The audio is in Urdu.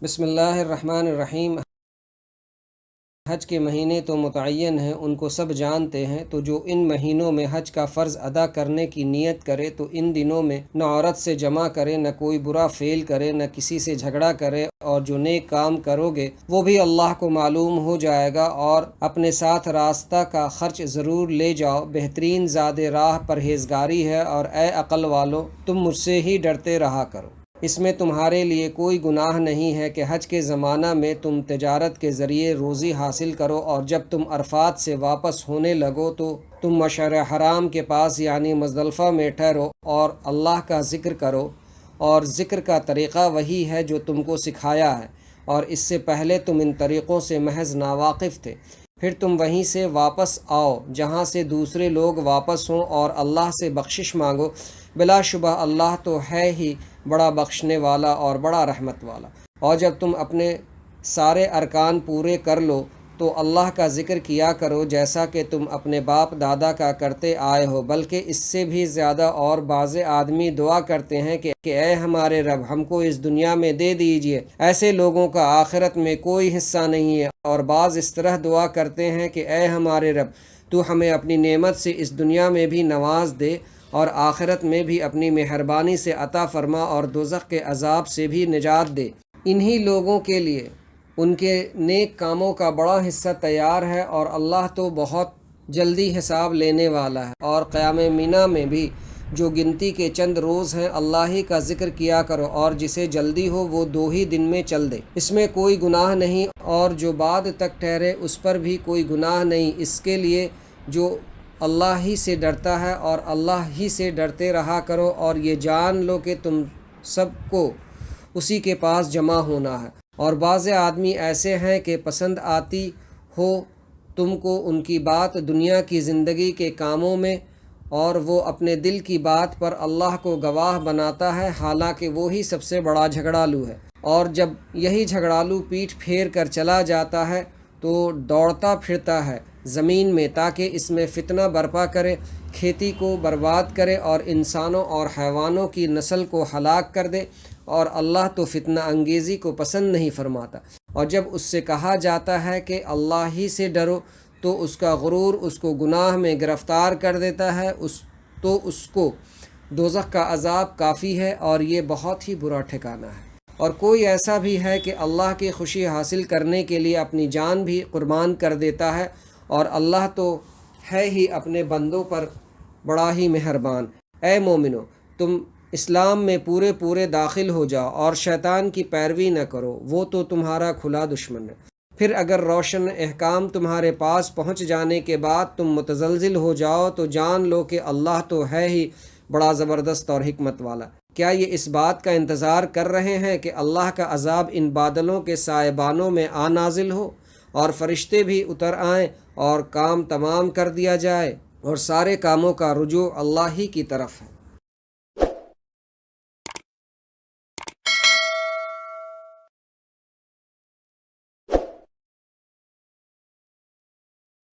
بسم اللہ الرحمن الرحیم۔ حج کے مہینے تو متعین ہیں، ان کو سب جانتے ہیں، تو جو ان مہینوں میں حج کا فرض ادا کرنے کی نیت کرے تو ان دنوں میں نہ عورت سے جمع کرے، نہ کوئی برا فعل کرے، نہ کسی سے جھگڑا کرے، اور جو نیک کام کرو گے وہ بھی اللہ کو معلوم ہو جائے گا، اور اپنے ساتھ راستہ کا خرچ ضرور لے جاؤ۔ بہترین زاد راہ پرہیزگاری ہے، اور اے عقل والو تم مجھ سے ہی ڈرتے رہا کرو۔ اس میں تمہارے لیے کوئی گناہ نہیں ہے کہ حج کے زمانہ میں تم تجارت کے ذریعے روزی حاصل کرو، اور جب تم عرفات سے واپس ہونے لگو تو تم مشعر حرام کے پاس یعنی مزدلفہ میں ٹھہرو اور اللہ کا ذکر کرو، اور ذکر کا طریقہ وہی ہے جو تم کو سکھایا ہے، اور اس سے پہلے تم ان طریقوں سے محض ناواقف تھے۔ پھر تم وہیں سے واپس آؤ جہاں سے دوسرے لوگ واپس ہوں، اور اللہ سے بخشش مانگو، بلا شبہ اللہ تو ہے ہی بڑا بخشنے والا اور بڑا رحمت والا۔ اور جب تم اپنے سارے ارکان پورے کر لو تو اللہ کا ذکر کیا کرو جیسا کہ تم اپنے باپ دادا کا کرتے آئے ہو، بلکہ اس سے بھی زیادہ۔ اور بعض آدمی دعا کرتے ہیں کہ اے ہمارے رب ہم کو اس دنیا میں دے دیجئے، ایسے لوگوں کا آخرت میں کوئی حصہ نہیں ہے۔ اور بعض اس طرح دعا کرتے ہیں کہ اے ہمارے رب تو ہمیں اپنی نعمت سے اس دنیا میں بھی نواز دے، اور آخرت میں بھی اپنی مہربانی سے عطا فرما، اور دوزخ کے عذاب سے بھی نجات دے۔ انہی لوگوں کے لیے ان کے نیک کاموں کا بڑا حصہ تیار ہے، اور اللہ تو بہت جلدی حساب لینے والا ہے۔ اور قیام منی میں بھی جو گنتی کے چند روز ہیں اللہ ہی کا ذکر کیا کرو، اور جسے جلدی ہو وہ 2 ہی دن میں چل دے، اس میں کوئی گناہ نہیں، اور جو بعد تک ٹھہرے اس پر بھی کوئی گناہ نہیں، اس کے لیے جو اللہ ہی سے ڈرتا ہے، اور اللہ ہی سے ڈرتے رہا کرو، اور یہ جان لو کہ تم سب کو اسی کے پاس جمع ہونا ہے۔ اور بعض آدمی ایسے ہیں کہ پسند آتی ہو تم کو ان کی بات دنیا کی زندگی کے کاموں میں، اور وہ اپنے دل کی بات پر اللہ کو گواہ بناتا ہے، حالانکہ وہی سب سے بڑا جھگڑالو ہے۔ اور جب یہی جھگڑالو پیٹھ پھیر کر چلا جاتا ہے تو دوڑتا پھرتا ہے زمین میں تاکہ اس میں فتنہ برپا کرے، کھیتی کو برباد کرے، اور انسانوں اور حیوانوں کی نسل کو ہلاک کر دے، اور اللہ تو فتنہ انگیزی کو پسند نہیں فرماتا۔ اور جب اس سے کہا جاتا ہے کہ اللہ ہی سے ڈرو تو اس کا غرور اس کو گناہ میں گرفتار کر دیتا ہے، اس کو دوزخ کا عذاب کافی ہے، اور یہ بہت ہی برا ٹھکانہ ہے۔ اور کوئی ایسا بھی ہے کہ اللہ کی خوشی حاصل کرنے کے لیے اپنی جان بھی قربان کر دیتا ہے، اور اللہ تو ہے ہی اپنے بندوں پر بڑا ہی مہربان۔ اے مومنو تم اسلام میں پورے داخل ہو جاؤ، اور شیطان کی پیروی نہ کرو، وہ تو تمہارا کھلا دشمن ہے۔ پھر اگر روشن احکام تمہارے پاس پہنچ جانے کے بعد تم متزلزل ہو جاؤ تو جان لو کہ اللہ تو ہے ہی بڑا زبردست اور حکمت والا۔ کیا یہ اس بات کا انتظار کر رہے ہیں کہ اللہ کا عذاب ان بادلوں کے سائبانوں میں نازل ہو، اور فرشتے بھی اتر آئیں، اور کام تمام کر دیا جائے، اور سارے کاموں کا رجوع اللہ ہی کی طرف ہے؟